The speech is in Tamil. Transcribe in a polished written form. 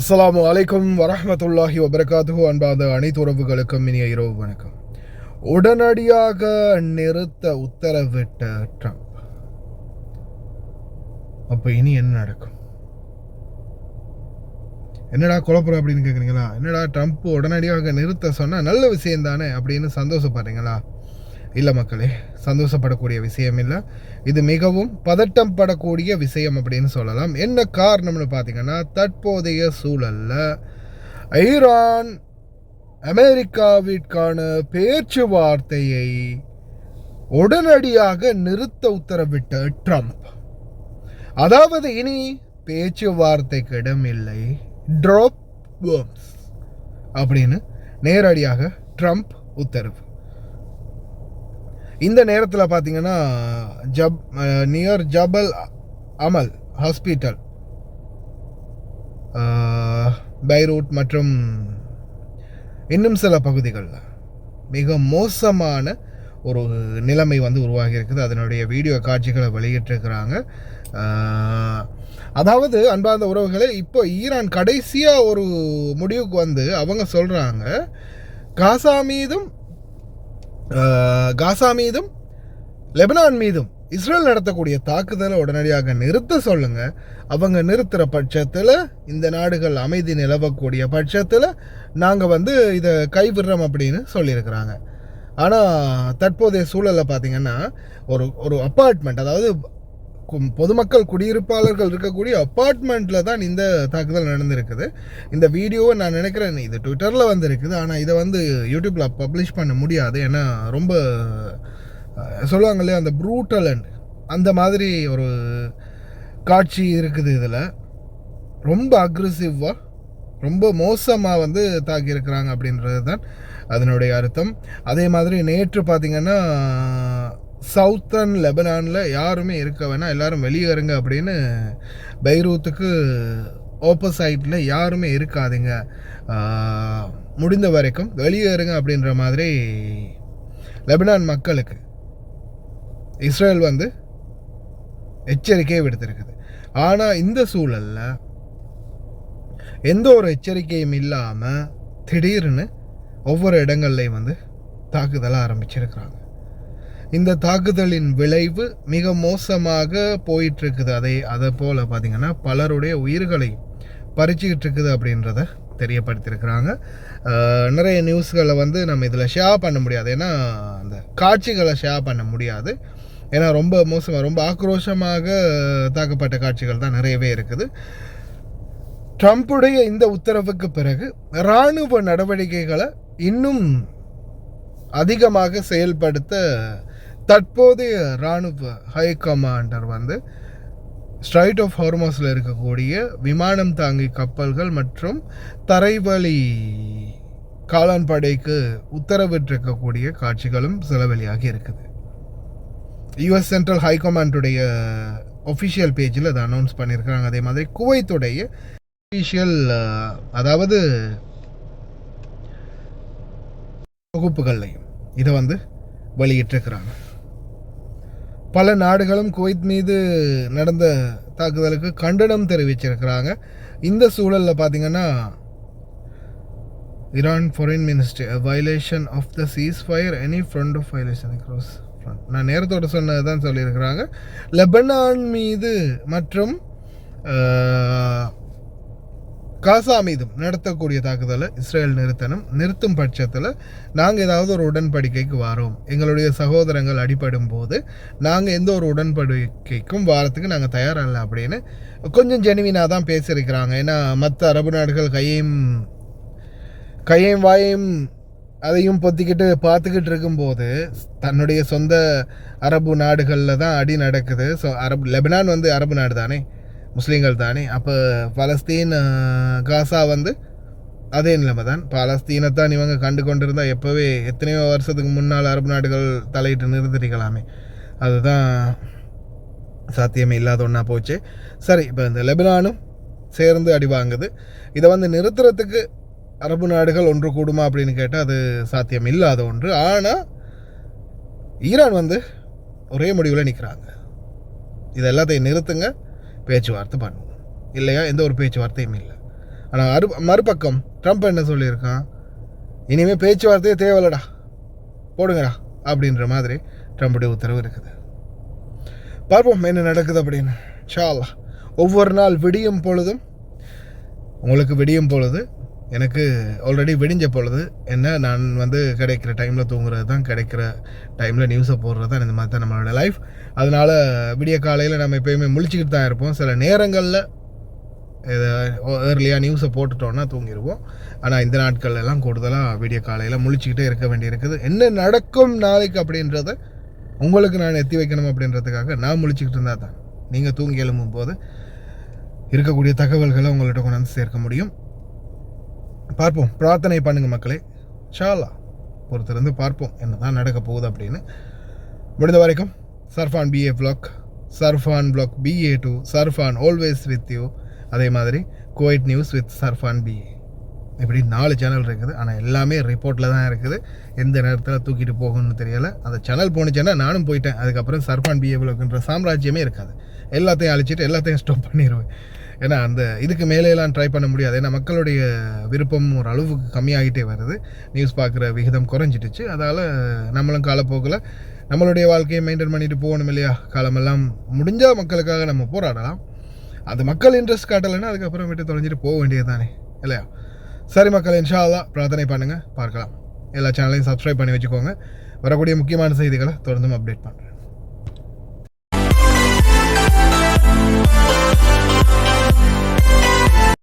அஸ்ஸலாமு அலைக்கும் வரஹ்மத்துல்லாஹி வபரகாத்துஹு. அன்பார்ந்த அனைத்து உறவுகளுக்கும் இனிய இரவு வணக்கம். உடனடியாக நிறுத்த உத்தரவிட்ட ட்ரம்ப். அப்போ இனி என்ன நடக்கும்? என்னடா குழப்பம் அப்படின்னு கேட்குறீங்களா? என்னடா ட்ரம்ப் உடனடியாக நிறுத்த சொன்னால் நல்ல விஷயம் தானே அப்படின்னு சந்தோஷப்படுறீங்களா? இல்லை மக்களே, சந்தோஷப்படக்கூடிய விஷயம் இல்லை. இது மிகவும் பதட்டம் படக்கூடிய விஷயம் அப்படின்னு சொல்லலாம். என்ன காரணம்னு பார்த்தீங்கன்னா, தற்போதைய சூழலில் ஈரான் அமெரிக்காவிற்கான பேச்சுவார்த்தையை உடனடியாக நிறுத்த உத்தரவிட்ட ட்ரம்ப். அதாவது இனி பேச்சுவார்த்தைக்கு இடமில்லை, ட்ராப் பாம்ஸ் அப்படின்னு நேரடியாக ட்ரம்ப் உத்தரவு. இந்த நேரத்தில் பார்த்தீங்கன்னா நியர் ஜபல் அமல் ஹாஸ்பிட்டல், பைரூட் மற்றும் இன்னும் சில பகுதிகளில் மிக மோசமான ஒரு நிலைமை உருவாகி இருக்குது. அதனுடைய வீடியோ காட்சிகளை வெளியிட்டிருக்கிறாங்க. அதாவது அன்பார்ந்த உறவுகளை, இப்போ ஈரான் கடைசியாக ஒரு முடிவுக்கு அவங்க சொல்கிறாங்க, காசா மீதும் லெபனான் மீதும் இஸ்ரேல் நடத்தக்கூடிய தாக்குதலை உடனடியாக நிறுத்த சொல்லுங்க. அவங்க நிறுத்துகிற பட்சத்தில், இந்த நாடுகள் அமைதி நிலவக்கூடிய பட்சத்தில் நாங்கள் இதை கைவிடுறோம் அப்படின்னு சொல்லியிருக்கிறாங்க. ஆனால் தற்போதைய சூழலில் பார்த்தீங்கன்னா, ஒரு அப்பார்ட்மெண்ட், அதாவது பொதுமக்கள் குடியிருப்பாளர்கள் இருக்கக்கூடிய அப்பார்ட்மெண்ட்டில் தான் இந்த தாக்குதல் நடந்திருக்குது. இந்த வீடியோவை நான் நினைக்கிறேன் இது ட்விட்டரில் இருக்குது. ஆனால் இதை யூடியூப்பில் பப்ளிஷ் பண்ண முடியாது. ஏன்னா ரொம்ப சொல்லுவாங்க இல்லையா, அந்த ப்ரூட்டல் அண்ட் அந்த மாதிரி ஒரு காட்சி இருக்குது. இதில் ரொம்ப அக்ரெசிவாக, ரொம்ப மோசமாக தாக்கியிருக்கிறாங்க அப்படின்றது தான் அதனுடைய அர்த்தம். அதே மாதிரி நேற்று பார்த்திங்கன்னா, சவுத்தர்ன் லெபனானில் யாருமே இருக்க வேணாம், எல்லோரும் வெளியேறுங்க அப்படின்னு பைரூத்துக்கு ஆப்போசைட்டில் யாருமே இருக்காதுங்க, முடிந்த வரைக்கும் வெளியேறுங்க அப்படின்ற மாதிரி லெபனான் மக்களுக்கு இஸ்ரேல் எச்சரிக்கையை விடுத்திருக்குது. ஆனால் இந்த சூழலில் எந்த ஒரு எச்சரிக்கையும் இல்லாமல் திடீர்னு ஒவ்வொரு இடங்கள்லையும் தாக்குதலாக ஆரம்பிச்சிருக்கிறாங்க. இந்த தாக்குதலின் விளைவு மிக மோசமாக போயிட்டுருக்குது. அதை போல் பார்த்திங்கன்னா பலருடைய உயிர்களை பறிச்சுக்கிட்டு இருக்குது அப்படின்றத தெரியப்படுத்தியிருக்கிறாங்க. நிறைய நியூஸ்களை நம்ம இதில் ஷேர் பண்ண முடியாது, ஏன்னா அந்த காட்சிகளை ஷேர் பண்ண முடியாது. ஏன்னா ரொம்ப மோசமாக, ரொம்ப ஆக்ரோஷமாக தாக்கப்பட்ட காட்சிகள் தான் நிறையவே இருக்குது. ட்ரம்புடைய இந்த உத்தரவுக்கு பிறகு இராணுவ நடவடிக்கைகளை இன்னும் அதிகமாக செயல்படுத்த தற்போதைய இராணுவ ஹை கமாண்டர் ஸ்ட்ரைட் ஆஃப் ஹார்மஸில் இருக்கக்கூடிய விமானம் தாங்கி கப்பல்கள் மற்றும் தரைவழி காலான்படைக்கு உத்தரவிட்டிருக்கக்கூடிய காட்சிகளும் சில வெளியாகி இருக்குது. யுஎஸ் சென்ட்ரல் ஹை கமாண்டுடைய ஒஃபிஷியல் பேஜில் அதை அனௌன்ஸ் பண்ணியிருக்கிறாங்க. அதே மாதிரி குவைத்துடைய ஒஃபிஷியல், அதாவது தொகுப்புகள்லையும் இதை வெளியிட்டிருக்கிறாங்க. பல நாடுகளும் குவைத் மீது நடந்த தாக்குதலுக்கு கண்டனம் தெரிவிச்சிருக்கிறாங்க. இந்த சூழலில் பார்த்தீங்கன்னா, Iran foreign minister violation of the ceasefire any front of violation across front, நான் நேரத்தோடு சொன்னது தான் சொல்லியிருக்கிறாங்க. லெபனான் மீது மற்றும் காசா மீதும் நடத்தக்கூடிய தாக்குதலை இஸ்ரேல் நிறுத்தும் பட்சத்தில் நாங்கள் ஏதாவது ஒரு உடன்படிக்கைக்கு வரோம். எங்களுடைய சகோதரங்கள் அடிபடும் போது நாங்கள் எந்த ஒரு உடன்படிக்கைக்கும் வாரத்துக்கு நாங்கள் தயாரில்லை அப்படின்னு கொஞ்சம் ஜெனுவினாக தான் பேசியிருக்கிறாங்க. ஏன்னா மற்ற அரபு நாடுகள் கையையும் வாயையும் அதையும் பொத்திக்கிட்டு பார்த்துக்கிட்டு இருக்கும்போது தன்னுடைய சொந்த அரபு நாடுகளில் தான் அடி நடக்குது. ஸோ லெபனான் அரபு நாடு தானே, முஸ்லீம்கள் தானே. அப்போ பலஸ்தீன், காசா அதே நிலைமை தான். பலஸ்தீனைத்தான் இவங்க கண்டு கொண்டிருந்தால் எப்போவே எத்தனையோ வருஷத்துக்கு முன்னால் அரபு நாடுகள் தலையிட்டு நிறுத்திக்கலாமே. அதுதான் சாத்தியமே இல்லாத ஒன்றா போச்சு. சரி, இப்போ இந்த லெபனானும் சேர்ந்து அடி வாங்குது. இதை நிறுத்துறதுக்கு அரபு நாடுகள் ஒன்று கூடுமா அப்படின்னு கேட்டால் அது சாத்தியம் இல்லாத ஒன்று. ஆனால் ஈரான் ஒரே முடிவில் நிற்கிறாங்க, இது எல்லாத்தையும் நிறுத்துங்க, பேச்சுவார்த்தை பண்ணுவோம், இல்லையா எந்த ஒரு பேச்சுவார்த்தையும் இல்லை. ஆனால் மறுபக்கம் ட்ரம்ப் என்ன சொல்லியிருக்கான், இனிமேல் பேச்சுவார்த்தையே தேவையில்லடா, போடுங்கடா அப்படின்ற மாதிரி ட்ரம்புடைய உத்தரவு இருக்குது. பார்ப்போம் என்ன நடக்குது அப்படின்னு. இன்ஷா அல்லாஹ். ஒவ்வொரு நாள் விடியும் பொழுதும், உங்களுக்கு விடியும் பொழுது, எனக்கு ஆல்ரெடி விடிஞ்ச பொழுது என்ன, நான் கிடைக்கிற டைமில் தூங்குறது தான், கிடைக்கிற டைமில் நியூஸை போடுறது தான், இந்த மாதிரி தான் நம்மளோட லைஃப். அதனால் விடிய காலையில் நம்ம எப்போயுமே முழிச்சிக்கிட்டு தான் இருப்போம். சில நேரங்களில் ஏர்லியாக நியூஸை போட்டுட்டோன்னா தூங்கிடுவோம். ஆனால் இந்த நாட்கள்லாம் கூடுதலாக விடிய காலையில் முழிச்சிக்கிட்டே இருக்க வேண்டியிருக்குது. என்ன நடக்கும் நாளைக்கு அப்படின்றத உங்களுக்கு நான் எத்தி வைக்கணும் அப்படின்றதுக்காக நான் முழிச்சிக்கிட்டு இருந்தால் தான் நீங்கள் தூங்கி எழும்பும் போது இருக்கக்கூடிய தகவல்களை உங்கள்கிட்ட கொண்டாந்து சேர்க்க முடியும். பார்ப்போம், பிரார்த்தனை பண்ணுங்கள் மக்களே. இன்ஷா அல்லாஹ் பொறுத்திருந்து பார்ப்போம் என்ன தான் நடக்க போகுது அப்படின்னு. முடிந்த வரைக்கும் Sarfan BA vlog, Sarfan vlog BA2, Sarfan always with you, அதே மாதிரி Kuwait news with Sarfan BA, இப்படி 4 சேனல் இருக்குது. ஆனால் எல்லாமே ரிப்போர்ட்டில் தான் இருக்குது. எந்த நேரத்தில் தூக்கிட்டு போகணும்னு தெரியலை. அந்த சேனல் போணுச்சுன்னா நானும் போயிட்டேன். அதுக்கப்புறம் சர்ஃபான் BA vlogன்ற சாம்ராஜ்யமே இருக்காது. எல்லாத்தையும் அழிச்சிட்டு எல்லாத்தையும் ஸ்டாப் பண்ணிடுவேன். ஏன்னா அந்த இதுக்கு மேலேலாம் ட்ரை பண்ண முடியாது. ஏன்னா மக்களுடைய விருப்பம் ஒரு அளவுக்கு கம்மியாகிட்டே வருது. நியூஸ் பார்க்குற விகிதம் குறைஞ்சிடுச்சு. அதால் நம்மளும் காலப்போக்கில் நம்மளுடைய வாழ்க்கையை மெயின்டைன் பண்ணிட்டு போகணும் இல்லையா. காலமெல்லாம் முடிஞ்சால் மக்களுக்காக நம்ம போராடலாம். அந்த மக்கள் இன்ட்ரெஸ்ட் காட்டலைன்னா அதுக்கப்புறம் விட்டு தொலைஞ்சிட்டு போக வேண்டியது தானே இல்லையா. சரி மக்கள், இன்ஷா அல்லாஹ் பிரார்த்தனை பண்ணுங்கள், பார்க்கலாம். எல்லா சேனலையும் சப்ஸ்கிரைப் பண்ணி வச்சுக்கோங்க. வரக்கூடிய முக்கியமான செய்திகளை தொடர்ந்தும் அப்டேட் பண்ணுறேன்.